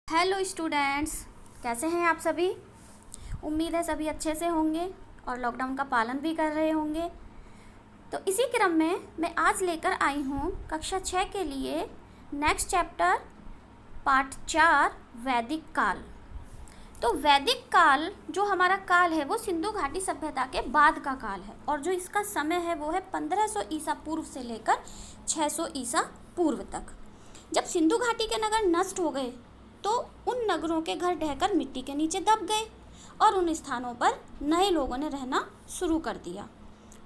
Hello students, कैसे हैं आप सभी। उम्मीद है सभी अच्छे से होंगे और लॉकडाउन का पालन भी कर रहे होंगे। तो इसी क्रम में मैं आज लेकर आई हूँ कक्षा 6 के लिए नेक्स्ट चैप्टर पार्ट 4 वैदिक काल। तो वैदिक काल जो हमारा काल है वो सिंधु घाटी सभ्यता के बाद का काल है और जो इसका समय है वो है 1500 ईसा पूर्व से लेकर 600 ईसा पूर्व तक। जब सिंधु घाटी के नगर नष्ट हो गए तो उन नगरों के घर ढहकर मिट्टी के नीचे दब गए और उन स्थानों पर नए लोगों ने रहना शुरू कर दिया।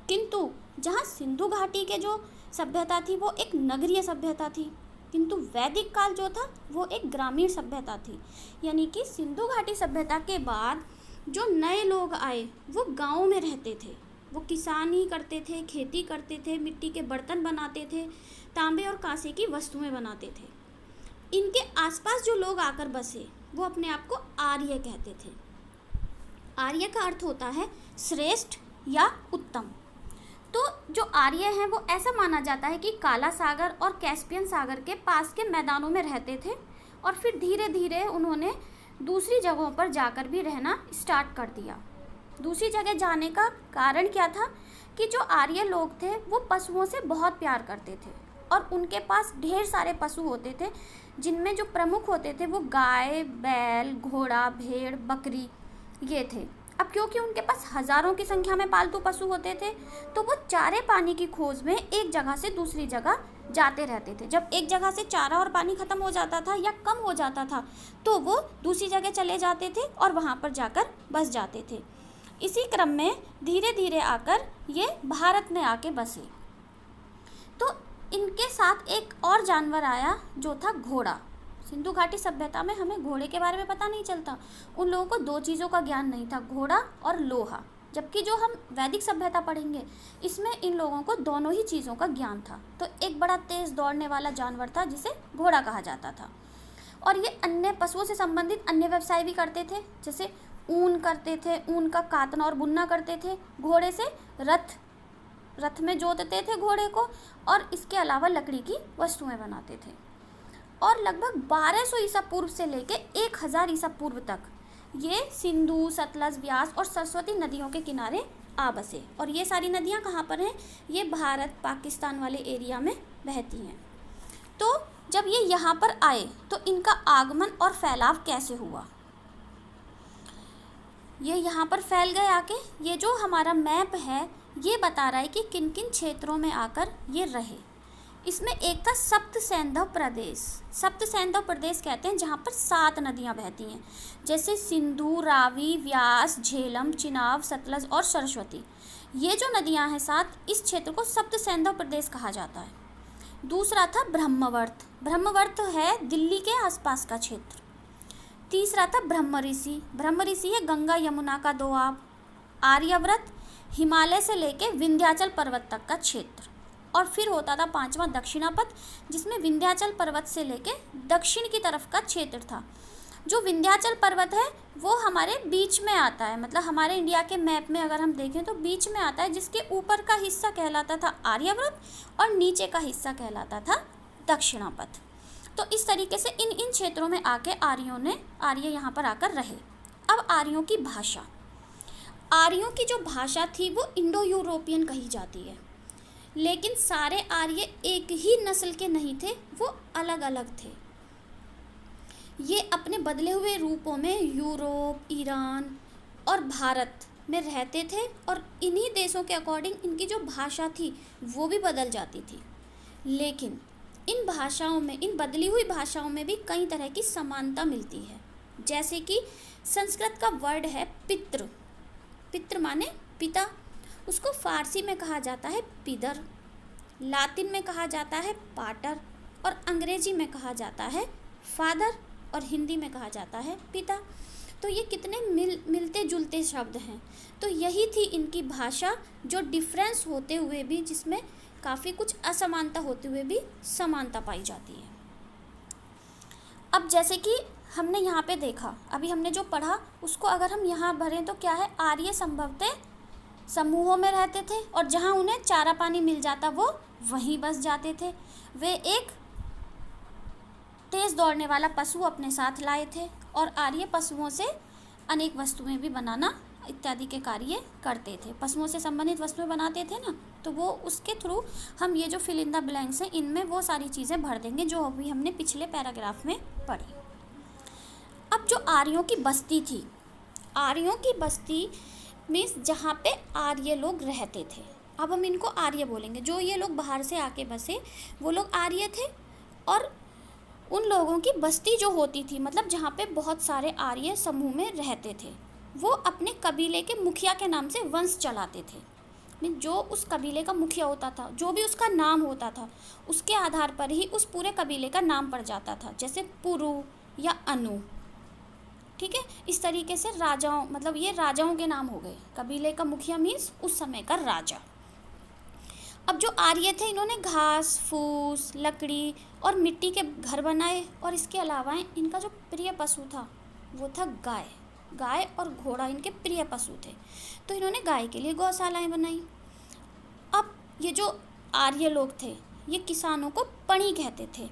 किंतु जहाँ सिंधु घाटी के जो सभ्यता थी वो एक नगरीय सभ्यता थी, किंतु वैदिक काल जो था वो एक ग्रामीण सभ्यता थी। यानी कि सिंधु घाटी सभ्यता के बाद जो नए लोग आए वो गाँव में रहते थे, वो किसानी करते थे, खेती करते थे, मिट्टी के बर्तन बनाते थे, तांबे और कांसे की वस्तुएं बनाते थे। इनके आसपास जो लोग आकर बसे वो अपने आप को आर्य कहते थे। आर्य का अर्थ होता है श्रेष्ठ या उत्तम। तो जो आर्य हैं वो ऐसा माना जाता है कि काला सागर और कैस्पियन सागर के पास के मैदानों में रहते थे और फिर धीरे धीरे उन्होंने दूसरी जगहों पर जाकर भी रहना स्टार्ट कर दिया। दूसरी जगह जाने का कारण क्या था कि जो आर्य लोग थे वो पशुओं से बहुत प्यार करते थे और उनके पास ढेर सारे पशु होते थे, जिनमें जो प्रमुख होते थे वो गाय, बैल, घोड़ा, भेड़, बकरी ये थे। अब क्योंकि उनके पास हज़ारों की संख्या में पालतू पशु होते थे तो वो चारे पानी की खोज में एक जगह से दूसरी जगह जाते रहते थे। जब एक जगह से चारा और पानी ख़त्म हो जाता था या कम हो जाता था तो वो दूसरी जगह चले जाते थे और वहाँ पर जाकर बस जाते थे। इसी क्रम में धीरे धीरे आकर ये भारत में आके बसे। तो इनके साथ एक और जानवर आया जो था घोड़ा। सिंधु घाटी सभ्यता में हमें घोड़े के बारे में पता नहीं चलता, उन लोगों को दो चीज़ों का ज्ञान नहीं था, घोड़ा और लोहा। जबकि जो हम वैदिक सभ्यता पढ़ेंगे इसमें इन लोगों को दोनों ही चीज़ों का ज्ञान था। तो एक बड़ा तेज़ दौड़ने वाला जानवर था जिसे घोड़ा कहा जाता था। और ये अन्य पशुओं से संबंधित अन्य व्यवसाय भी करते थे, जैसे ऊन करते थे, ऊन का कातना और बुनना करते थे। घोड़े से रथ में जोतते थे घोड़े को और इसके अलावा लकड़ी की वस्तुएं बनाते थे। और लगभग 1200 ईसा पूर्व से लेके 1000 ईसा पूर्व तक ये सिंधु, सतलज, व्यास और सरस्वती नदियों के किनारे आ बसे। और ये सारी नदियाँ कहाँ पर हैं? ये भारत पाकिस्तान वाले एरिया में बहती हैं। तो जब ये यहाँ पर आए तो इनका आगमन और फैलाव कैसे हुआ? ये यहाँ पर फैल गए आके। ये जो हमारा मैप है ये बता रहा है कि किन किन क्षेत्रों में आकर ये रहे। इसमें एक था सप्त सैंधव प्रदेश। सप्त सैंधव प्रदेश कहते हैं जहाँ पर 7 नदियाँ बहती हैं, जैसे सिंधु, रावी, व्यास, झेलम, चिनाब, सतलज और सरस्वती। ये जो नदियाँ हैं 7, इस क्षेत्र को सप्त सैंधव प्रदेश कहा जाता है। दूसरा था ब्रह्मवर्त। ब्रह्मवर्त है दिल्ली के आसपास का क्षेत्र। तीसरा था ब्रह्मऋषि। ब्रह्मऋषि है गंगा यमुना का दोआब। आर्यव्रत हिमालय से लेके विंध्याचल पर्वत तक का क्षेत्र। और फिर होता था 5वां दक्षिणापथ, जिसमें विंध्याचल पर्वत से लेके दक्षिण की तरफ का क्षेत्र था। जो विंध्याचल पर्वत है वो हमारे बीच में आता है, मतलब हमारे इंडिया के मैप में अगर हम देखें तो बीच में आता है, जिसके ऊपर का हिस्सा कहलाता था आर्यव्रत और नीचे का हिस्सा कहलाता था दक्षिणापथ। तो इस तरीके से इन क्षेत्रों में आके आर्य यहाँ पर आकर रहे। अब आर्यों की भाषा, आर्यों की जो भाषा थी वो इंडो यूरोपियन कही जाती है। लेकिन सारे आर्य एक ही नस्ल के नहीं थे, वो अलग अलग थे। ये अपने बदले हुए रूपों में यूरोप, ईरान और भारत में रहते थे और इन्हीं देशों के अकॉर्डिंग इनकी जो भाषा थी वो भी बदल जाती थी। लेकिन इन भाषाओं में, इन बदली हुई भाषाओं में भी कई तरह की समानता मिलती है। जैसे कि संस्कृत का वर्ड है पितृ। पितृ माने पिता, उसको फारसी में कहा जाता है पिदर, लातिन में कहा जाता है पाटर और अंग्रेजी में कहा जाता है फादर और हिंदी में कहा जाता है पिता। तो ये कितने मिलते जुलते शब्द हैं। तो यही थी इनकी भाषा, जो डिफरेंस होते हुए भी, जिसमें काफ़ी कुछ असमानता होते हुए भी समानता पाई जाती है। अब जैसे कि हमने यहाँ पे देखा, अभी हमने जो पढ़ा उसको अगर हम यहाँ भरें तो क्या है? आर्य संभवतः समूहों में रहते थे और जहाँ उन्हें चारा पानी मिल जाता वो वहीं बस जाते थे। वे एक तेज दौड़ने वाला पशु अपने साथ लाए थे और आर्य पशुओं से अनेक वस्तुएं भी बनाना इत्यादि के कार्य करते थे। पशुओं से संबंधित वस्तुएं बनाते थे ना, तो वो उसके थ्रू हम ये जो फिल इन द ब्लैंक्स हैं इनमें वो सारी चीज़ें भर देंगे जो अभी हमने पिछले पैराग्राफ में पढ़ी। अब जो आर्यों की बस्ती थी, आर्यों की बस्ती मीन्स जहाँ पे आर्य लोग रहते थे, अब हम इनको आर्य बोलेंगे। जो ये लोग बाहर से आके बसे वो लोग आर्य थे, और उन लोगों की बस्ती जो होती थी, मतलब जहाँ पे बहुत सारे आर्य समूह में रहते थे, वो अपने कबीले के मुखिया के नाम से वंश चलाते थे। मीन जो उस कबीले का मुखिया होता था, जो भी उसका नाम होता था, उसके आधार पर ही उस पूरे कबीले का नाम पड़ जाता था, जैसे पुरु या अनु। ठीक है, इस तरीके से राजाओं, मतलब ये राजाओं के नाम हो गए। कबीले का मुखिया मीन्स उस समय का राजा। अब जो आर्य थे इन्होंने घास फूस, लकड़ी और मिट्टी के घर बनाए, और इसके अलावा इनका जो प्रिय पशु था वो था गाय। गाय और घोड़ा इनके प्रिय पशु थे, तो इन्होंने गाय के लिए गौशालाएं बनाई। अब ये जो आर्य लोग थे ये किसानों को पणी कहते थे,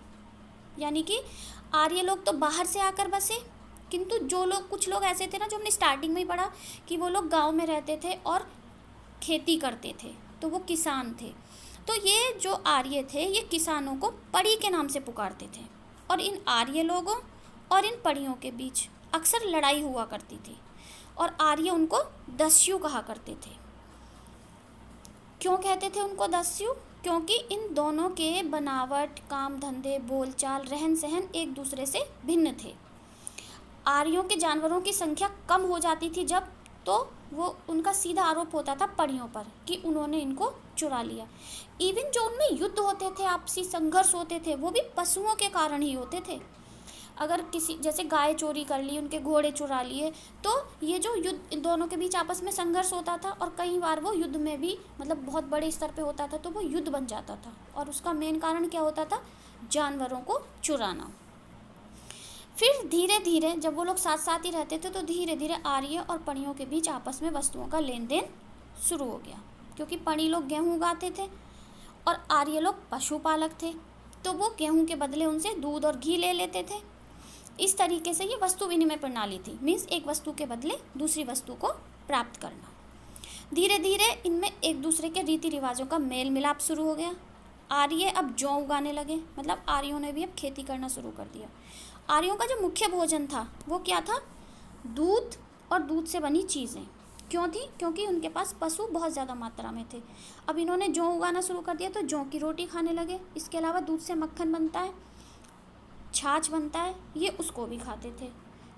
यानी कि आर्य लोग तो बाहर से आकर बसे, किंतु जो लोग, कुछ लोग ऐसे थे ना, जो हमने स्टार्टिंग में ही पढ़ा कि वो लोग गांव में रहते थे और खेती करते थे, तो वो किसान थे। तो ये जो आर्य थे ये किसानों को पड़ी के नाम से पुकारते थे, और इन आर्य लोगों और इन पड़ियों के बीच अक्सर लड़ाई हुआ करती थी, और आर्य उनको दस्यु कहा करते थे। क्यों कहते थे उनको दस्यु? क्योंकि इन दोनों के बनावट, काम धंधे, बोलचाल, रहन सहन एक दूसरे से भिन्न थे। आर्यों के जानवरों की संख्या कम हो जाती थी जब, तो वो उनका सीधा आरोप होता था पड़ियों पर कि उन्होंने इनको चुरा लिया। इवन जो उनमें युद्ध होते थे, आपसी संघर्ष होते थे, वो भी पशुओं के कारण ही होते थे। अगर किसी, जैसे गाय चोरी कर ली, उनके घोड़े चुरा लिए, तो ये जो युद्ध दोनों के बीच आपस में संघर्ष होता था, और कई बार वो युद्ध में भी, मतलब बहुत बड़े स्तर पे होता था, तो वो युद्ध बन जाता था, और उसका मेन कारण क्या होता था? जानवरों को चुराना। फिर धीरे धीरे जब वो लोग साथ साथ ही रहते थे, तो धीरे धीरे आर्य और पणियों के बीच आपस में वस्तुओं का लेन देन शुरू हो गया, क्योंकि पणी लोग गेहूँ उगाते थे और आर्य लोग पशुपालक थे, तो वो गेहूँ के बदले उनसे दूध और घी ले लेते थे। इस तरीके से ये वस्तु विनिमय प्रणाली थी, मीन्स एक वस्तु के बदले दूसरी वस्तु को प्राप्त करना। धीरे धीरे इनमें एक दूसरे के रीति रिवाजों का मेल मिलाप शुरू हो गया। आर्य अब जौ उगाने लगे, मतलब आर्यों ने भी अब खेती करना शुरू कर दिया। आर्यों का जो मुख्य भोजन था वो क्या था? दूध और दूध से बनी चीज़ें। क्यों थी? क्योंकि उनके पास पशु बहुत ज़्यादा मात्रा में थे। अब इन्होंने जौ उगाना शुरू कर दिया, तो जौ की रोटी खाने लगे। इसके अलावा दूध से मक्खन बनता है, छाछ बनता है, ये उसको भी खाते थे।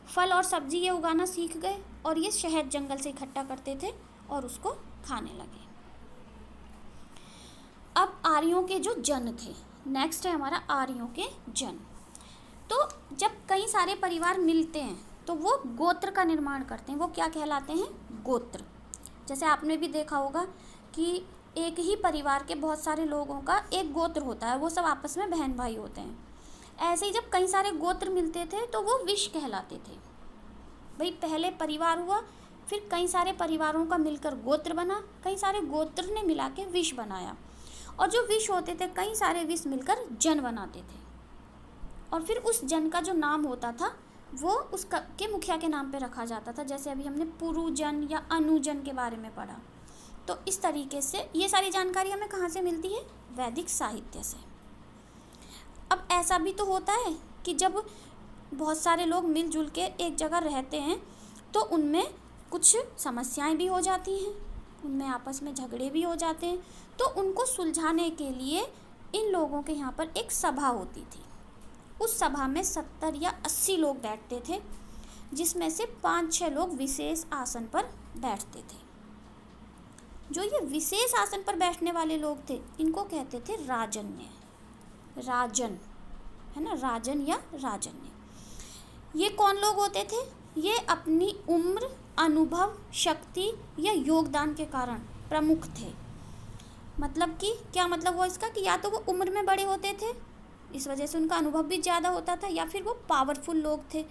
फल और सब्जी ये उगाना सीख गए, और ये शहद जंगल से इकट्ठा करते थे और उसको खाने लगे। अब आर्यों के जो जन थे, नेक्स्ट है हमारा आर्यों के जन। तो जब कई सारे परिवार मिलते हैं तो वो गोत्र का निर्माण करते हैं। वो क्या कहलाते हैं? गोत्र। जैसे आपने भी देखा होगा कि एक ही परिवार के बहुत सारे लोगों का एक गोत्र होता है, वो सब आपस में बहन भाई होते हैं। ऐसे ही जब कई सारे गोत्र मिलते थे तो वो विश कहलाते थे। भाई पहले परिवार हुआ, फिर कई सारे परिवारों का मिलकर गोत्र बना, कई सारे गोत्र ने मिला के विश बनाया, और जो विश होते थे कई सारे विश मिलकर जन बनाते थे, और फिर उस जन का जो नाम होता था वो उसका के मुखिया के नाम पे रखा जाता था। जैसे अभी हमने पुरुजन या अनुजन के बारे में पढ़ा। तो इस तरीके से ये सारी जानकारी हमें कहाँ से मिलती है? वैदिक साहित्य से। अब ऐसा भी तो होता है कि जब बहुत सारे लोग मिलजुल के एक जगह रहते हैं तो उनमें कुछ समस्याएं भी हो जाती हैं, उनमें आपस में झगड़े भी हो जाते हैं, तो उनको सुलझाने के लिए इन लोगों के यहाँ पर एक सभा होती थी। उस सभा में 70 या 80 लोग बैठते थे, जिसमें से 5-6 लोग विशेष आसन पर बैठते थे। जो ये विशेष आसन पर बैठने वाले लोग थे इनको कहते थे राजन्य। राजन है ना, राजन या राजन्य। ये कौन लोग होते थे? ये अपनी उम्र, अनुभव, शक्ति या योगदान के कारण प्रमुख थे। मतलब कि क्या मतलब हुआ इसका? कि या तो वो उम्र में बड़े होते थे, इस वजह से उनका अनुभव भी ज़्यादा होता था, या फिर वो पावरफुल लोग थे,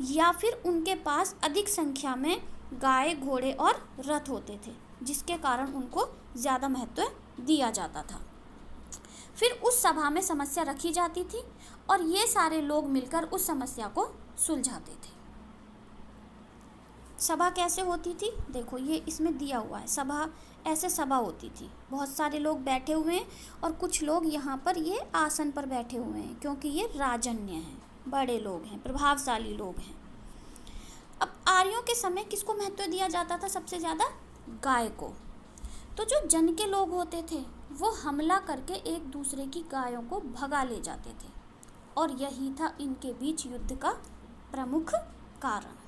या फिर उनके पास अधिक संख्या में गाय, घोड़े और रथ होते थे, जिसके कारण उनको ज़्यादा महत्व दिया जाता था। फिर उस सभा में समस्या रखी जाती थी और ये सारे लोग मिलकर उस समस्या को सुलझाते थे। सभा कैसे होती थी? देखो ये इसमें दिया हुआ है, सभा ऐसे सभा होती थी, बहुत सारे लोग बैठे हुए हैं और कुछ लोग यहाँ पर ये आसन पर बैठे हुए हैं क्योंकि ये राजन्य हैं, बड़े लोग हैं, प्रभावशाली लोग हैं। अब आर्यों के समय किसको महत्व दिया जाता था सबसे ज़्यादा? गाय को। तो जो जन के लोग होते थे वो हमला करके एक दूसरे की गायों को भगा ले जाते थे और यही था इनके बीच युद्ध का प्रमुख कारण।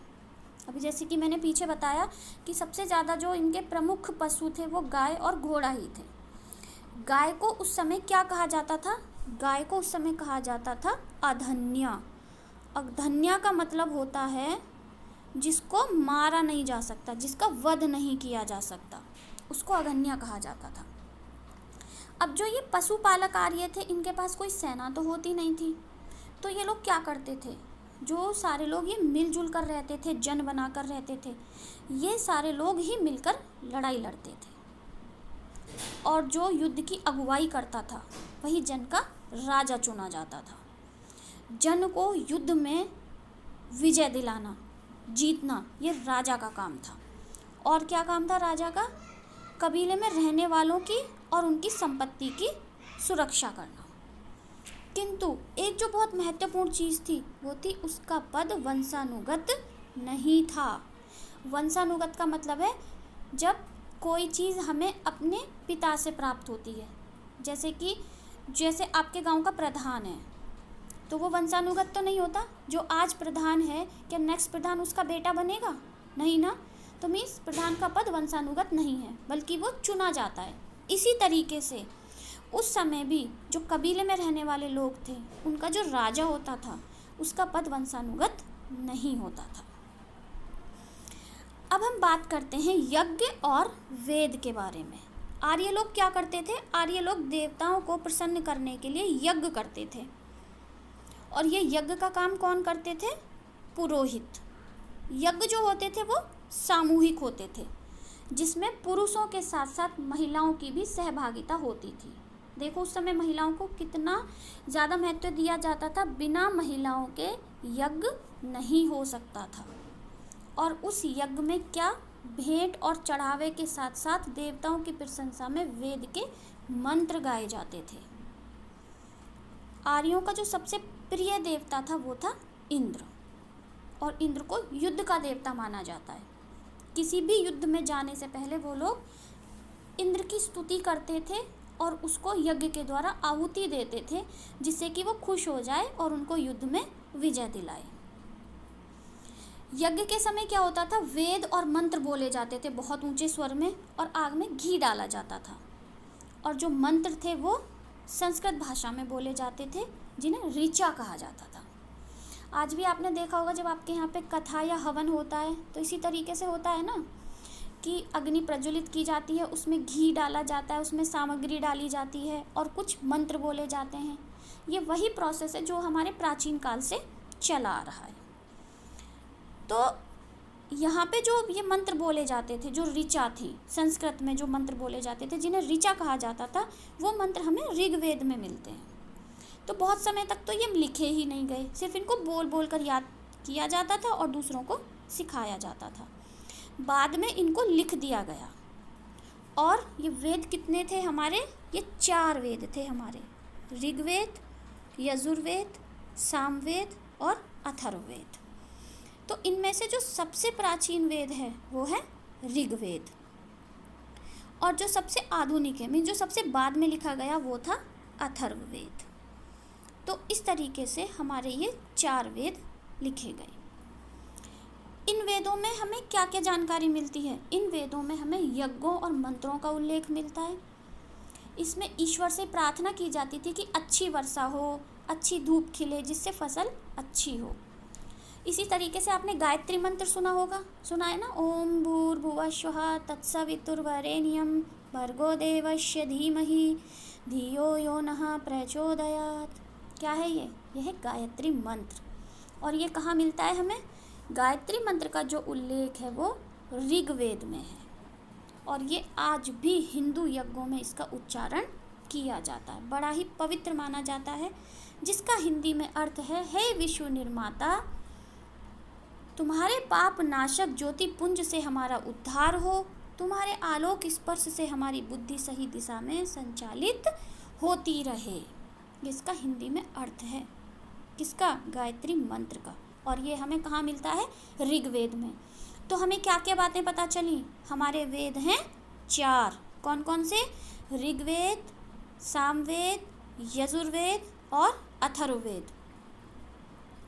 अभी जैसे कि मैंने पीछे बताया कि सबसे ज़्यादा जो इनके प्रमुख पशु थे वो गाय और घोड़ा ही थे। गाय को उस समय क्या कहा जाता था? गाय को उस समय कहा जाता था अधन्या। अधन्या का मतलब होता है जिसको मारा नहीं जा सकता, जिसका वध नहीं किया जा सकता, उसको अधन्या कहा जाता था। अब जो ये पशुपालक आर्य थे इनके पास कोई सेना तो होती नहीं थी, तो ये लोग क्या करते थे? जो सारे लोग ये मिलजुल कर रहते थे, जन बना कर रहते थे, ये सारे लोग ही मिलकर लड़ाई लड़ते थे और जो युद्ध की अगुवाई करता था वही जन का राजा चुना जाता था। जन को युद्ध में विजय दिलाना, जीतना, ये राजा का काम था। और क्या काम था राजा का? कबीले में रहने वालों की और उनकी संपत्ति की सुरक्षा करना। किंतु एक जो बहुत महत्वपूर्ण चीज़ थी वो थी उसका पद वंशानुगत नहीं था। वंशानुगत का मतलब है जब कोई चीज़ हमें अपने पिता से प्राप्त होती है, जैसे आपके गांव का प्रधान है तो वो वंशानुगत तो नहीं होता। जो आज प्रधान है क्या नेक्स्ट प्रधान उसका बेटा बनेगा? नहीं ना। तो मीन्स प्रधान का पद वंशानुगत नहीं है बल्कि वो चुना जाता है। इसी तरीके से उस समय भी जो कबीले में रहने वाले लोग थे उनका जो राजा होता था उसका पद वंशानुगत नहीं होता था। अब हम बात करते हैं यज्ञ और वेद के बारे में। आर्य लोग क्या करते थे? आर्य लोग देवताओं को प्रसन्न करने के लिए यज्ञ करते थे और ये यज्ञ का काम कौन करते थे? पुरोहित। यज्ञ जो होते थे वो सामूहिक होते थे जिसमें पुरुषों के साथ साथ महिलाओं की भी सहभागिता होती थी। देखो उस समय महिलाओं को कितना ज़्यादा महत्व दिया जाता था, बिना महिलाओं के यज्ञ नहीं हो सकता था। और उस यज्ञ में क्या भेंट और चढ़ावे के साथ साथ देवताओं की प्रशंसा में वेद के मंत्र गाए जाते थे। आर्यों का जो सबसे प्रिय देवता था वो था इंद्र और इंद्र को युद्ध का देवता माना जाता है। किसी भी युद्ध में जाने से पहले वो लोग इंद्र की स्तुति करते थे और उसको यज्ञ के द्वारा आहुति देते थे जिससे कि वो खुश हो जाए और उनको युद्ध में विजय दिलाए। यज्ञ के समय क्या होता था? वेद और मंत्र बोले जाते थे बहुत ऊंचे स्वर में और आग में घी डाला जाता था और जो मंत्र थे वो संस्कृत भाषा में बोले जाते थे जिन्हें ऋचा कहा जाता था। आज भी आपने देखा होगा जब आपके यहाँ पे कथा या हवन होता है तो इसी तरीके से होता है ना कि अग्नि प्रज्वलित की जाती है, उसमें घी डाला जाता है, उसमें सामग्री डाली जाती है और कुछ मंत्र बोले जाते हैं। ये वही प्रोसेस है जो हमारे प्राचीन काल से चला आ रहा है। तो यहाँ पे जो ये मंत्र बोले जाते थे, जो ऋचा थी, संस्कृत में जो मंत्र बोले जाते थे जिन्हें ऋचा कहा जाता था, वो मंत्र हमें ऋग्वेद में मिलते हैं। तो बहुत समय तक तो ये लिखे ही नहीं गए, सिर्फ इनको बोल बोल कर याद किया जाता था और दूसरों को सिखाया जाता था। बाद में इनको लिख दिया गया और ये वेद कितने थे हमारे? ये 4 वेद थे हमारे, ऋग्वेद, यजुर्वेद, सामवेद और अथर्ववेद। तो इनमें से जो सबसे प्राचीन वेद है वो है ऋग्वेद और जो सबसे आधुनिक है, जो सबसे बाद में लिखा गया वो था अथर्ववेद। तो इस तरीके से हमारे ये 4 वेद लिखे गए। इन वेदों में हमें क्या क्या जानकारी मिलती है? इन वेदों में हमें यज्ञों और मंत्रों का उल्लेख मिलता है। इसमें ईश्वर से प्रार्थना की जाती थी कि अच्छी वर्षा हो, अच्छी धूप खिले जिससे फसल अच्छी हो। इसी तरीके से आपने गायत्री मंत्र सुना होगा, सुना है ना? ओम भूर्भुवः स्वः तत्सवितुर्वरेण्यं भर्गो देवस्य धीमहि धियो यो नः प्रचोदयात्। क्या है ये? है गायत्री मंत्र। और ये कहाँ मिलता है हमें? गायत्री मंत्र का जो उल्लेख है वो ऋग्वेद में है और ये आज भी हिंदू यज्ञों में इसका उच्चारण किया जाता है। बड़ा ही पवित्र माना जाता है जिसका हिंदी में अर्थ है, हे विश्व निर्माता, तुम्हारे पाप नाशक ज्योति पुंज से हमारा उद्धार हो, तुम्हारे आलोक स्पर्श से हमारी बुद्धि सही दिशा में संचालित होती रहे। इसका हिंदी में अर्थ है किसका? गायत्री मंत्र का। और ये हमें कहाँ मिलता है? ऋग्वेद में। तो हमें क्या क्या बातें पता चली? हमारे वेद हैं 4। कौन कौन से? ऋग्वेद, सामवेद, यजुर्वेद और अथर्ववेद।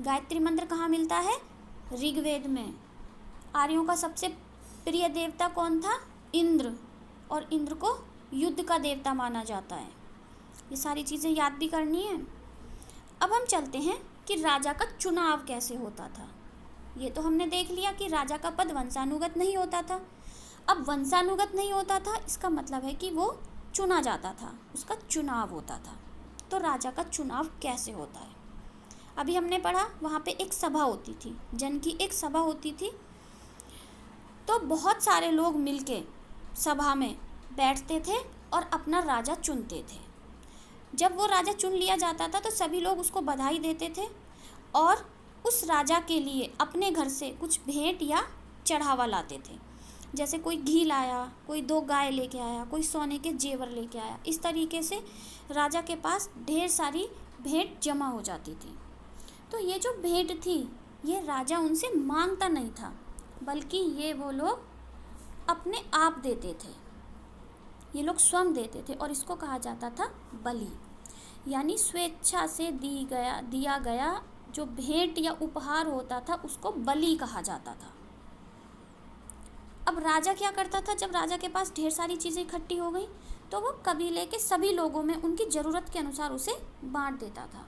गायत्री मंत्र कहाँ मिलता है? ऋग्वेद में। आर्यों का सबसे प्रिय देवता कौन था? इंद्र। और इंद्र को युद्ध का देवता माना जाता है। ये सारी चीज़ें याद भी करनी है। अब हम चलते हैं कि राजा का चुनाव कैसे होता था। ये तो हमने देख लिया कि राजा का पद वंशानुगत नहीं होता था। अब वंशानुगत नहीं होता था, इसका मतलब है कि वो चुना जाता था, उसका चुनाव होता था। तो राजा का चुनाव कैसे होता है? अभी हमने पढ़ा, वहाँ पे एक सभा होती थी, जन की एक सभा होती थी। तो बहुत सारे लोग मिलके सभा में बैठते थे और अपना राजा चुनते थे। जब वो राजा चुन लिया जाता था तो सभी लोग उसको बधाई देते थे और उस राजा के लिए अपने घर से कुछ भेंट या चढ़ावा लाते थे। जैसे कोई घी लाया, कोई 2 गाय लेके आया, कोई सोने के जेवर लेके आया। इस तरीके से राजा के पास ढेर सारी भेंट जमा हो जाती थी। तो ये जो भेंट थी, ये राजा उनसे मांगता नहीं था, बल्कि ये वो लोग अपने आप देते थे। ये लोग स्वयं देते थे और इसको कहा जाता था बलि, यानी स्वेच्छा से दिया गया जो भेंट या उपहार होता था उसको बलि कहा जाता था। अब राजा क्या करता था? जब राजा के पास ढेर सारी चीज़ें इकट्ठी हो गई तो वो कबीले के सभी लोगों में उनकी ज़रूरत के अनुसार उसे बांट देता था।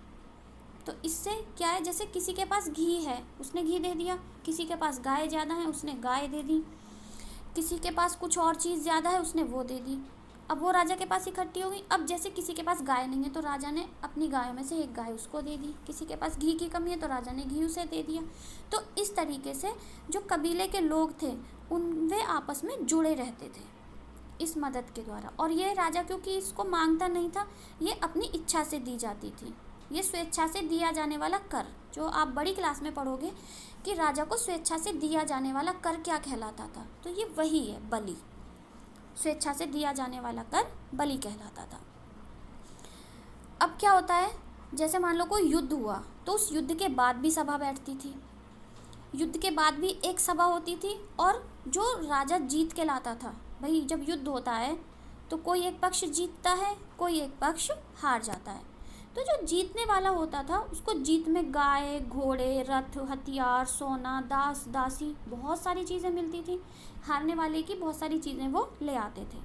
तो इससे क्या है, जैसे किसी के पास घी है, उसने घी दे दिया, किसी के पास गाय ज़्यादा है, उसने गाय दे दी, किसी के पास कुछ और चीज़ ज़्यादा है, उसने वो दे दी। अब वो राजा के पास इकट्ठी हो गई। अब जैसे किसी के पास गाय नहीं है तो राजा ने अपनी गायों में से एक गाय उसको दे दी, किसी के पास घी की कमी है तो राजा ने घी उसे दे दिया। तो इस तरीके से जो कबीले के लोग थे वे आपस में जुड़े रहते थे इस मदद के द्वारा। और ये राजा क्योंकि इसको मांगता नहीं था, ये अपनी इच्छा से दी जाती थी। ये स्वेच्छा से दिया जाने वाला कर, जो आप बड़ी क्लास में पढ़ोगे कि राजा को स्वेच्छा से दिया जाने वाला कर क्या कहलाता था, तो ये वही है, बलि। स्वेच्छा से दिया जाने वाला कर बलि कहलाता था। अब क्या होता है, जैसे मान लो कोई युद्ध हुआ तो उस युद्ध के बाद भी सभा बैठती थी, युद्ध के बाद भी एक सभा होती थी और जो राजा जीत के लाता था, भाई जब युद्ध होता है तो कोई एक पक्ष जीतता है, कोई एक पक्ष हार जाता है। तो जो जीतने वाला होता था उसको जीत में गाय, घोड़े, रथ, हथियार, सोना, दास दासी, बहुत सारी चीज़ें मिलती थी। हारने वाले की बहुत सारी चीज़ें वो ले आते थे।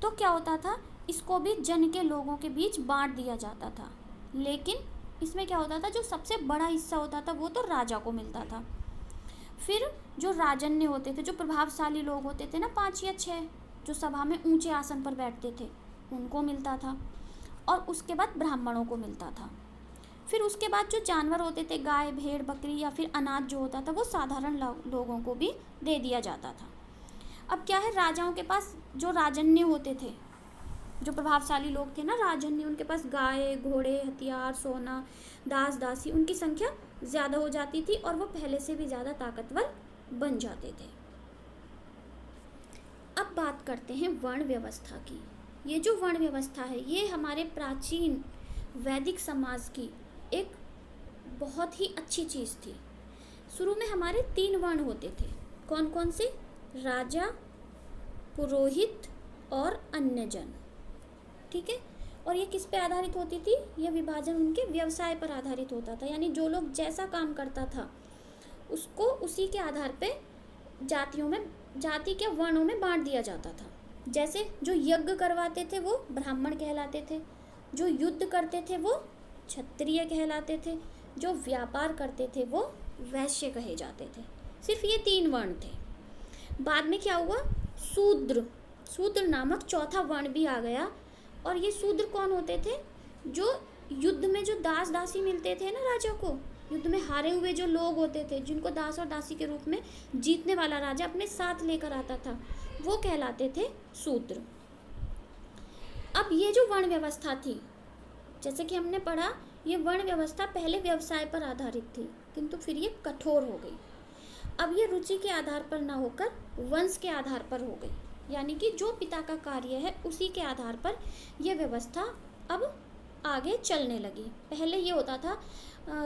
तो क्या होता था, इसको भी जन के लोगों के बीच बांट दिया जाता था। लेकिन इसमें क्या होता था, जो सबसे बड़ा हिस्सा होता था वो तो राजा को मिलता था। फिर जो राजन्य होते थे, जो प्रभावशाली लोग होते थे ना, 5 या 6 जो सभा में ऊंचे आसन पर बैठते थे, उनको मिलता था। और उसके बाद ब्राह्मणों को मिलता था। फिर उसके बाद जो जानवर होते थे, गाय, भेड़, बकरी या फिर अनाज जो होता था, वो साधारण लोगों को भी दे दिया जाता था। अब क्या है, राजाओं के पास जो राजन्य होते थे, जो प्रभावशाली लोग थे ना, राजन्य, उनके पास गाय, घोड़े, हथियार, सोना, दास दासी, उनकी संख्या ज़्यादा हो जाती थी और वो पहले से भी ज़्यादा ताकतवर बन जाते थे। अब बात करते हैं वर्ण व्यवस्था की। ये जो वर्ण व्यवस्था है, ये हमारे प्राचीन वैदिक समाज की एक बहुत ही अच्छी चीज़ थी। शुरू में हमारे 3 वर्ण होते थे। कौन कौन से? राजा, पुरोहित और अन्य जन। ठीक है। और ये किस पे आधारित होती थी? यह विभाजन उनके व्यवसाय पर आधारित होता था, यानी जो लोग जैसा काम करता था उसको उसी के आधार पे जाति के वर्णों में बांट दिया जाता था। जैसे जो यज्ञ करवाते थे वो ब्राह्मण कहलाते थे, जो युद्ध करते थे वो क्षत्रिय कहलाते थे, जो व्यापार करते थे वो वैश्य कहे जाते थे। सिर्फ ये 3 वर्ण थे। बाद में क्या हुआ? शूद्र नामक चौथा वर्ण भी आ गया। और ये शूद्र कौन होते थे? जो युद्ध में जो दास दासी मिलते थे ना राजा को, युद्ध में हारे हुए जो लोग होते थे, जिनको दास और दासी के रूप में जीतने वाला राजा अपने साथ लेकर आता था, वो कहलाते थे शूद्र। अब ये जो वर्ण व्यवस्था थी, जैसे कि हमने पढ़ा ये वर्ण व्यवस्था पहले व्यवसाय पर आधारित थी, किंतु फिर ये कठोर हो गई। अब ये रुचि के आधार पर ना होकर वंश के आधार पर हो गई, यानी कि जो पिता का कार्य है उसी के आधार पर यह व्यवस्था अब आगे चलने लगी। पहले ये होता था,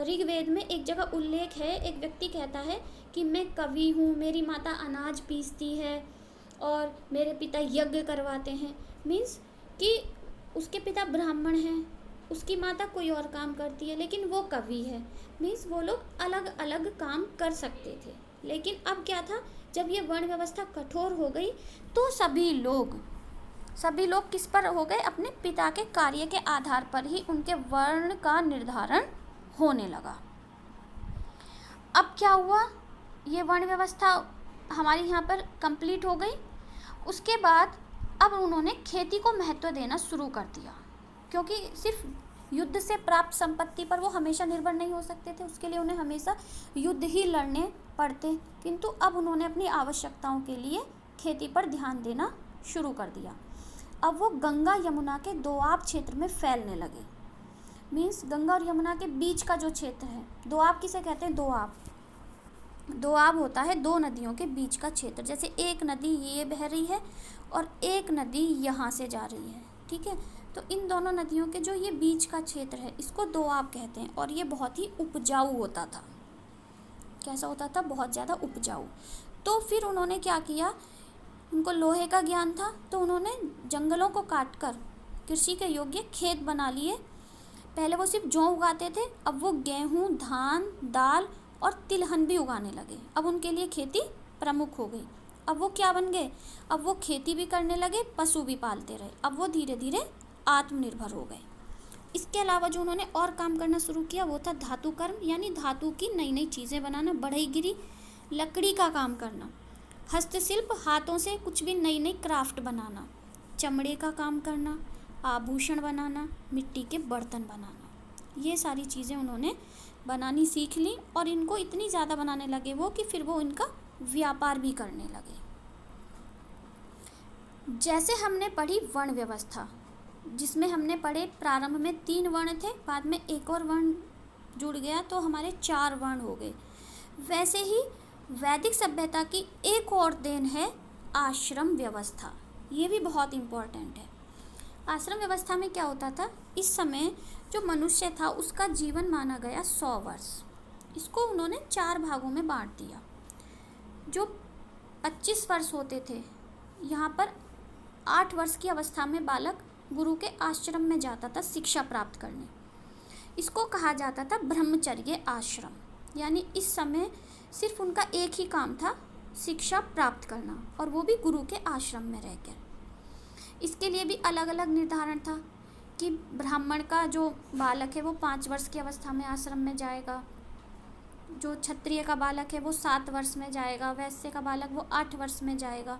ऋग्वेद में एक जगह उल्लेख है, एक व्यक्ति कहता है कि मैं कवि हूँ, मेरी माता अनाज पीसती है और मेरे पिता यज्ञ करवाते हैं। मीन्स कि उसके पिता ब्राह्मण हैं, उसकी माता कोई और काम करती है, लेकिन वो कवि है। मीन्स वो लोग अलग अलग काम कर सकते थे। लेकिन अब क्या था, जब ये वर्ण व्यवस्था कठोर हो गई तो सभी लोग किस पर हो गए, अपने पिता के कार्य के आधार पर ही उनके वर्ण का निर्धारण होने लगा। अब क्या हुआ, ये वर्ण व्यवस्था हमारी यहाँ पर कंप्लीट हो गई। उसके बाद अब उन्होंने खेती को महत्व देना शुरू कर दिया, क्योंकि सिर्फ युद्ध से प्राप्त संपत्ति पर वो हमेशा निर्भर नहीं हो सकते थे, उसके लिए उन्हें हमेशा युद्ध ही लड़ने पड़ते। किंतु अब उन्होंने अपनी आवश्यकताओं के लिए खेती पर ध्यान देना शुरू कर दिया। अब वो गंगा यमुना के दोआब क्षेत्र में फैलने लगे। मीन्स गंगा और यमुना के बीच का जो क्षेत्र है, दोआब किसे कहते हैं, दोआब होता है दो नदियों के बीच का क्षेत्र। जैसे एक नदी ये बह रही है और एक नदी यहाँ से जा रही है, ठीक है, तो इन दोनों नदियों के जो ये बीच का क्षेत्र है इसको दोआब कहते हैं। और ये बहुत ही उपजाऊ होता था। कैसा होता था, बहुत ज़्यादा उपजाऊ। तो फिर उन्होंने क्या किया, उनको लोहे का ज्ञान था, तो उन्होंने जंगलों को काटकर कृषि के योग्य खेत बना लिए। पहले वो सिर्फ जौ उगाते थे, अब वो गेहूँ, धान, दाल और तिलहन भी उगाने लगे। अब उनके लिए खेती प्रमुख हो गई। अब वो क्या बन गए, अब वो खेती भी करने लगे, पशु भी पालते रहे। अब वो धीरे धीरे आत्मनिर्भर हो गए। इसके अलावा जो उन्होंने और काम करना शुरू किया वो था धातु कर्म, यानी धातु की नई नई चीज़ें बनाना, बढ़ईगिरी, लकड़ी का काम करना, हस्तशिल्प, हाथों से कुछ भी नई नई क्राफ्ट बनाना, चमड़े का काम करना, आभूषण बनाना, मिट्टी के बर्तन बनाना। ये सारी चीज़ें उन्होंने बनानी सीख ली और इनको इतनी ज़्यादा बनाने लगे वो कि फिर वो इनका व्यापार भी करने लगे। जैसे हमने पढ़ी वर्ण व्यवस्था, जिसमें हमने पढ़े प्रारंभ में 3 वर्ण थे, बाद में एक और वर्ण जुड़ गया तो हमारे 4 वर्ण हो गए। वैसे ही वैदिक सभ्यता की एक और देन है आश्रम व्यवस्था। ये भी बहुत इम्पोर्टेंट है। आश्रम व्यवस्था में क्या होता था, इस समय जो मनुष्य था उसका जीवन माना गया 100 वर्ष। इसको उन्होंने 4 भागों में बांट दिया। जो 25 वर्ष होते थे, यहाँ पर 8 वर्ष की अवस्था में बालक गुरु के आश्रम में जाता था शिक्षा प्राप्त करने। इसको कहा जाता था ब्रह्मचर्य आश्रम, यानी इस समय सिर्फ उनका एक ही काम था, शिक्षा प्राप्त करना, और वो भी गुरु के आश्रम में रहकर। इसके लिए भी अलग अलग निर्धारण था कि ब्राह्मण का जो बालक है वो 5 वर्ष की अवस्था में आश्रम में जाएगा, जो क्षत्रिय का बालक है वो 7 वर्ष में जाएगा, वैश्य का बालक वो 8 वर्ष में जाएगा।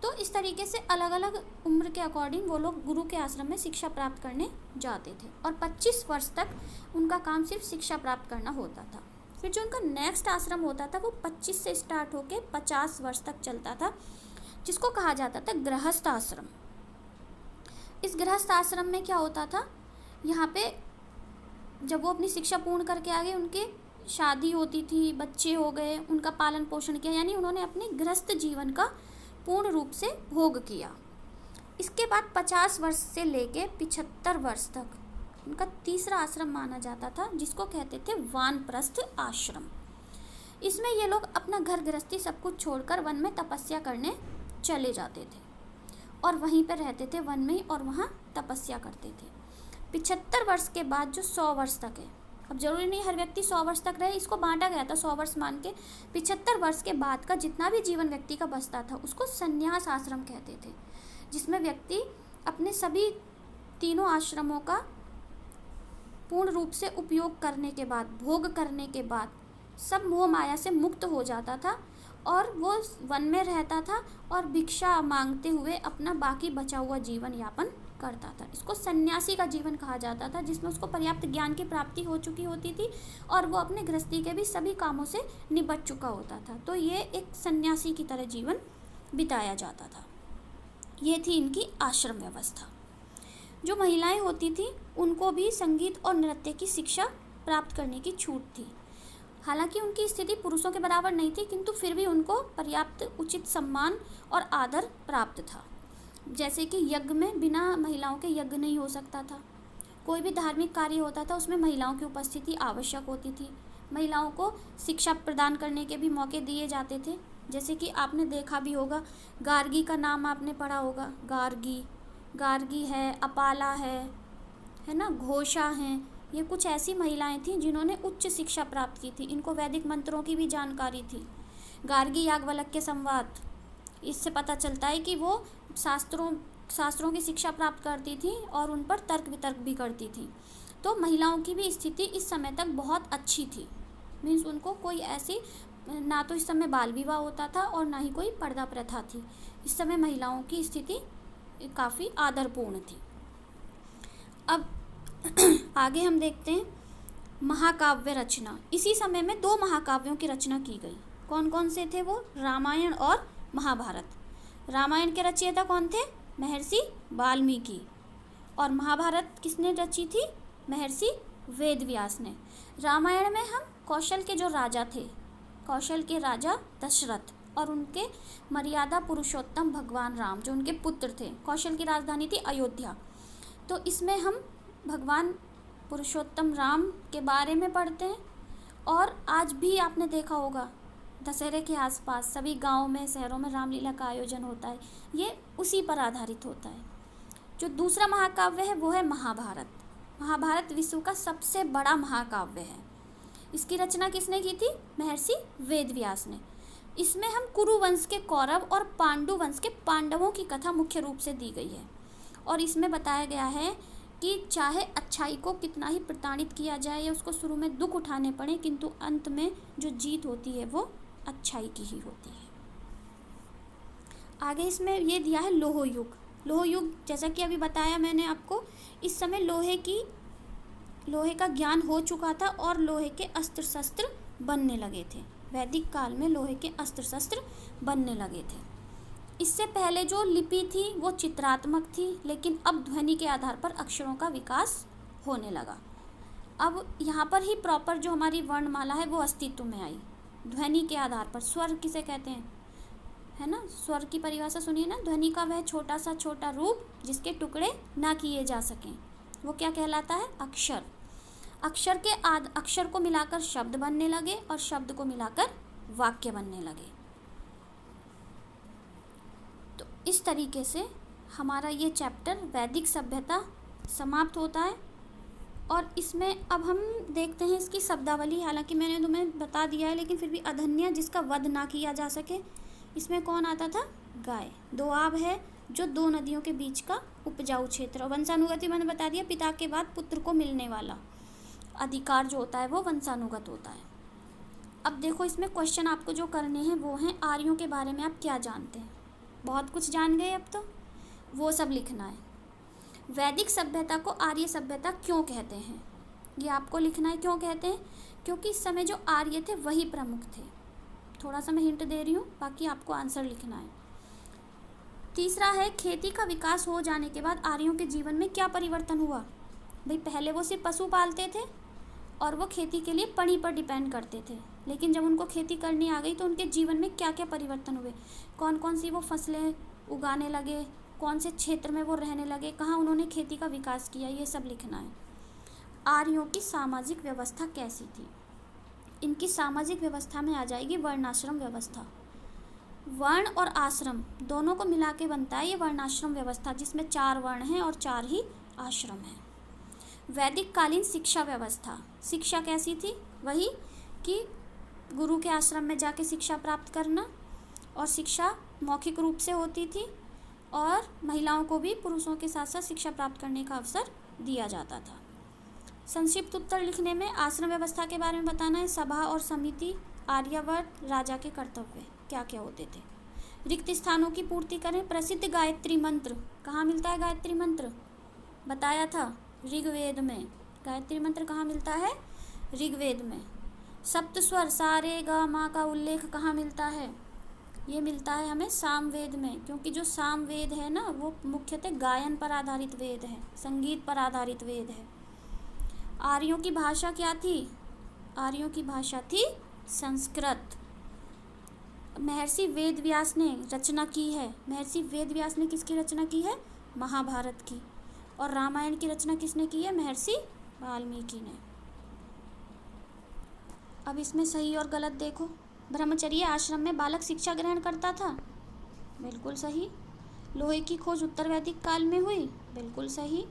तो इस तरीके से अलग अलग उम्र के अकॉर्डिंग वो लोग गुरु के आश्रम में शिक्षा प्राप्त करने जाते थे। और 25 वर्ष तक उनका काम सिर्फ शिक्षा प्राप्त करना होता था। फिर जो उनका नेक्स्ट आश्रम होता था वो 25 से स्टार्ट होके 50 वर्ष तक चलता था, जिसको कहा जाता था गृहस्थ आश्रम। इस गृहस्थ आश्रम में क्या होता था, यहाँ पे जब वो अपनी शिक्षा पूर्ण करके आ गए, उनके शादी होती थी, बच्चे हो गए, उनका पालन पोषण किया, यानी उन्होंने अपने गृहस्थ जीवन का पूर्ण रूप से भोग किया। इसके बाद 50 वर्ष से लेके 75 वर्ष तक उनका तीसरा आश्रम माना जाता था, जिसको कहते थे वानप्रस्थ आश्रम। इसमें ये लोग अपना घर गृहस्थी सब कुछ छोड़कर वन में तपस्या करने चले जाते थे और वहीं पर रहते थे वन में, और वहाँ तपस्या करते थे। 75 वर्ष के बाद जो 100 वर्ष तक है, अब जरूरी नहीं हर व्यक्ति 100 वर्ष तक रहे, इसको बांटा गया था 100 वर्ष मान के। 75 वर्ष के बाद का जितना भी जीवन व्यक्ति का बचता था उसको संन्यास आश्रम कहते थे, जिसमें व्यक्ति अपने सभी तीनों आश्रमों का पूर्ण रूप से उपयोग करने के बाद, भोग करने के बाद सब मोह माया से मुक्त हो जाता था और वो वन में रहता था और भिक्षा मांगते हुए अपना बाकी बचा हुआ जीवन यापन करता था। इसको सन्यासी का जीवन कहा जाता था, जिसमें उसको पर्याप्त ज्ञान की प्राप्ति हो चुकी होती थी और वो अपने गृहस्थी के भी सभी कामों से निपट चुका होता था। तो ये एक सन्यासी की तरह जीवन बिताया जाता था। ये थी इनकी आश्रम व्यवस्था। जो महिलाएं होती थी उनको भी संगीत और नृत्य की शिक्षा प्राप्त करने की छूट थी। हालांकि उनकी स्थिति पुरुषों के बराबर नहीं थी, किंतु फिर भी उनको पर्याप्त उचित सम्मान और आदर प्राप्त था। जैसे कि यज्ञ में बिना महिलाओं के यज्ञ नहीं हो सकता था। कोई भी धार्मिक कार्य होता था उसमें महिलाओं की उपस्थिति आवश्यक होती थी। महिलाओं को शिक्षा प्रदान करने के भी मौके दिए जाते थे। जैसे कि आपने देखा भी होगा, गार्गी का नाम आपने पढ़ा होगा। गार्गी है, अपाला है ना, घोषा हैं। ये कुछ ऐसी महिलाएं थीं जिन्होंने उच्च शिक्षा प्राप्त की थी। इनको वैदिक मंत्रों की भी जानकारी थी। गार्गी याज्ञवल्क्य संवाद, इससे पता चलता है कि वो शास्त्रों की शिक्षा प्राप्त करती थी और उन पर तर्क वितर्क भी करती थी। तो महिलाओं की भी स्थिति इस समय तक बहुत अच्छी थी। मीन्स उनको कोई ऐसी, ना तो इस समय बाल विवाह होता था और ना ही कोई पर्दा प्रथा थी। इस समय महिलाओं की स्थिति काफ़ी आदरपूर्ण थी। अब आगे हम देखते हैं महाकाव्य रचना। इसी समय में 2 महाकाव्यों की रचना की गई। कौन कौन से थे वो? रामायण और महाभारत। रामायण के रचयिता कौन थे? महर्षि वाल्मीकि। और महाभारत किसने रची थी? महर्षि वेदव्यास ने। रामायण में हम कौशल के जो राजा थे, कौशल के राजा दशरथ और उनके मर्यादा पुरुषोत्तम भगवान राम, जो उनके पुत्र थे। कौशल की राजधानी थी अयोध्या। तो इसमें हम भगवान पुरुषोत्तम राम के बारे में पढ़ते हैं। और आज भी आपने देखा होगा दशहरे के आसपास सभी गाँव में, शहरों में रामलीला का आयोजन होता है। ये उसी पर आधारित होता है। जो दूसरा महाकाव्य है वो है महाभारत। महाभारत विश्व का सबसे बड़ा महाकाव्य है। इसकी रचना किसने की थी? महर्षि वेदव्यास ने। इसमें हम कुरु वंश के कौरव और पांडु वंश के पांडवों की कथा मुख्य रूप से दी गई है। और इसमें बताया गया है कि चाहे अच्छाई को कितना ही प्रताड़ित किया जाए या उसको शुरू में दुख उठाने पड़े, किंतु अंत में जो जीत होती है वो अच्छाई की ही होती है। आगे इसमें ये दिया है लोह युग। लोह युग, जैसा कि अभी बताया मैंने आपको, इस समय लोहे का ज्ञान हो चुका था और लोहे के अस्त्र शस्त्र बनने लगे थे। वैदिक काल में लोहे के अस्त्र शस्त्र बनने लगे थे। इससे पहले जो लिपि थी वो चित्रात्मक थी, लेकिन अब ध्वनि के आधार पर अक्षरों का विकास होने लगा। अब यहाँ पर ही प्रॉपर जो हमारी वर्णमाला है वो अस्तित्व में आई। ध्वनि के आधार पर स्वर किसे कहते हैं, है ना? स्वर की परिभाषा सुनिए ना। ध्वनि का वह छोटा सा छोटा रूप जिसके टुकड़े ना किए जा सकें, वो क्या कहलाता है? अक्षर। अक्षर को मिलाकर शब्द बनने लगे और शब्द को मिलाकर वाक्य बनने लगे। तो इस तरीके से हमारा ये चैप्टर वैदिक सभ्यता समाप्त होता है। और इसमें अब हम देखते हैं इसकी शब्दावली। हालांकि मैंने तुम्हें बता दिया है, लेकिन फिर भी अधन्य जिसका वध ना किया जा सके, इसमें कौन आता था? गाय। दोआब है जो 2 नदियों के बीच का उपजाऊ क्षेत्र। वंशानुगति मैंने बता दिया, पिता के बाद पुत्र को मिलने वाला अधिकार जो होता है वो वंशानुगत होता है। अब देखो इसमें क्वेश्चन आपको जो करने हैं वो हैं आर्यों के बारे में आप क्या जानते हैं। बहुत कुछ जान गए अब तो, वो सब लिखना है। वैदिक सभ्यता को आर्य सभ्यता क्यों कहते हैं, ये आपको लिखना है। क्यों कहते हैं? क्योंकि इस समय जो आर्य थे वही प्रमुख थे। थोड़ा सा मैं हिंट दे रही हूँ, बाकी आपको आंसर लिखना है। तीसरा है खेती का विकास हो जाने के बाद आर्यों के जीवन में क्या परिवर्तन हुआ। भाई पहले वो सिर्फ पशु पालते थे और वो खेती के लिए पनी पर डिपेंड करते थे, लेकिन जब उनको खेती करनी आ गई तो उनके जीवन में क्या क्या परिवर्तन हुए, कौन कौन सी वो फसलें उगाने लगे, कौन से क्षेत्र में वो रहने लगे, कहाँ उन्होंने खेती का विकास किया, ये सब लिखना है। आर्यों की सामाजिक व्यवस्था कैसी थी? इनकी सामाजिक व्यवस्था में आ जाएगी वर्णाश्रम व्यवस्था। वर्ण और आश्रम दोनों को मिला के बनता है ये वर्णाश्रम व्यवस्था, जिसमें 4 वर्ण हैं और 4 ही आश्रम हैं। वैदिक कालीन शिक्षा व्यवस्था, शिक्षा कैसी थी? वही कि गुरु के आश्रम में जाके शिक्षा प्राप्त करना, और शिक्षा मौखिक रूप से होती थी और महिलाओं को भी पुरुषों के साथ साथ शिक्षा प्राप्त करने का अवसर दिया जाता था। संक्षिप्त उत्तर लिखने में आश्रम व्यवस्था के बारे में बताना है। सभा और समिति, आर्यावर्त, राजा के कर्तव्य क्या क्या होते थे। रिक्त स्थानों की पूर्ति करें। प्रसिद्ध गायत्री मंत्र कहाँ मिलता है? गायत्री मंत्र बताया था ऋग्वेद में। गायत्री मंत्र कहाँ मिलता है? ऋग्वेद में। सप्त स्वर सा रे गा मा का उल्लेख कहाँ मिलता है? ये मिलता है हमें सामवेद में, क्योंकि जो सामवेद है ना वो मुख्यतः गायन पर आधारित वेद है, संगीत पर आधारित वेद है। आर्यों की भाषा क्या थी? आर्यों की भाषा थी संस्कृत। महर्षि वेद व्यास ने रचना की है। महर्षि वेद व्यास ने किसकी रचना की है? महाभारत की। और रामायण की रचना किसने की है? महर्षि वाल्मीकि ने। अब इसमें सही और गलत देखो। ब्रह्मचर्य आश्रम में बालक शिक्षा ग्रहण करता था, बिल्कुल सही। लोहे की खोज उत्तर वैदिक काल में हुई, बिल्कुल सही।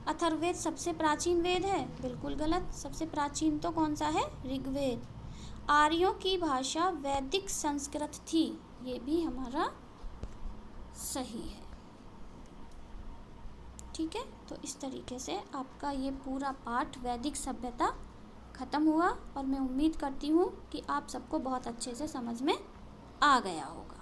अथर्ववेद सबसे प्राचीन वेद है, बिल्कुल गलत। सबसे प्राचीन तो कौन सा है? ऋग्वेद। आर्यों की भाषा वैदिक संस्कृत थी, ये भी हमारा सही है। ठीक है, तो इस तरीके से आपका ये पूरा पाठ वैदिक सभ्यता ख़त्म हुआ और मैं उम्मीद करती हूँ कि आप सबको बहुत अच्छे से समझ में आ गया होगा।